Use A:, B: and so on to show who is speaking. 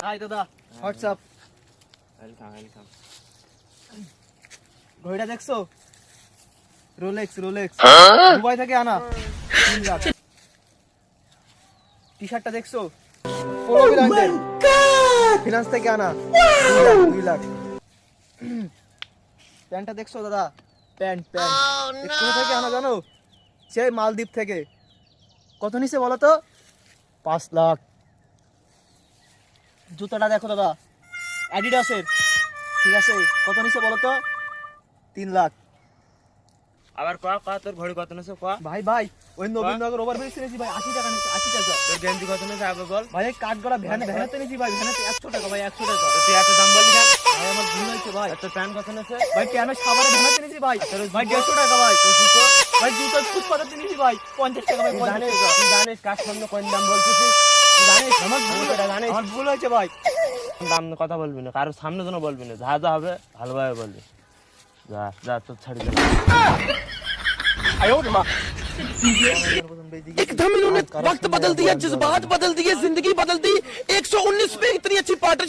A: High দাদা WhatsApp
B: welcome welcome.
A: ঘড়িটা দেখছো? রোলেক্স দুবাই থেকে আনা 3 লাখ। টি শার্টটা দেখছো? পোলো ব্র্যান্ডের ফিনান্স থেকে আনা 2 লাখ। প্যান্টটা দেখছো দাদা? প্যান্ট কোথা থেকে আনা জানো? সেই মালদ্বীপ থেকে। কত নিছে বলো তো? 5 লাখ। জুতাটা দেখো দাদা, অ্যাডিডাসের, ঠিক আছে, কত নিছে বলো তো? 3 লাখ।
B: আবার কয়া তোর ঘড়ি কত নেছো কয়া?
A: ভাই ওই নবীনগর ওভারব্রিজ নিয়েছি ভাই, 80 টাকা নিয়েছি, 80 টাকা।
B: তোর গেঞ্জি কত নেছো আগে বল।
A: ভাই কাঠগড়া ভ্যানেতে নিয়েছি ভাই, ভ্যানেতে 100 টাকা ভাই, 100 টাকা।
B: তুই এত দাম বললি কেন?
A: ভাই আমার ভুল হয়েছে ভাই।
B: তোর প্যান্ট কত নেছো?
A: ভাই কেন সাবারে ভ্যানেতে নিয়েছি ভাই, ভাই 150 টাকা ভাই। ভাই জুতো ফুটপাতে নিয়েছি ভাই 50 টাকা ভাই, 50 টাকা।
B: তুই জানিস কার সামনে কোন দাম বলছিস? তুই জানিস
A: আমার ভুল হয়েছে ভাই।
B: দাম কথা বলবি না, কারোর সামনে যেন বলবি না, যা যা হবে ভালোভাবে বলবি। যা যা তোর ছাড়ি দে।
C: एकदम इन्होंने वक्त बदल दिया, जज्बात बदल दिए, जिंदगी बदल दी। 119 पे इतनी अच्छी पार्टनरशिप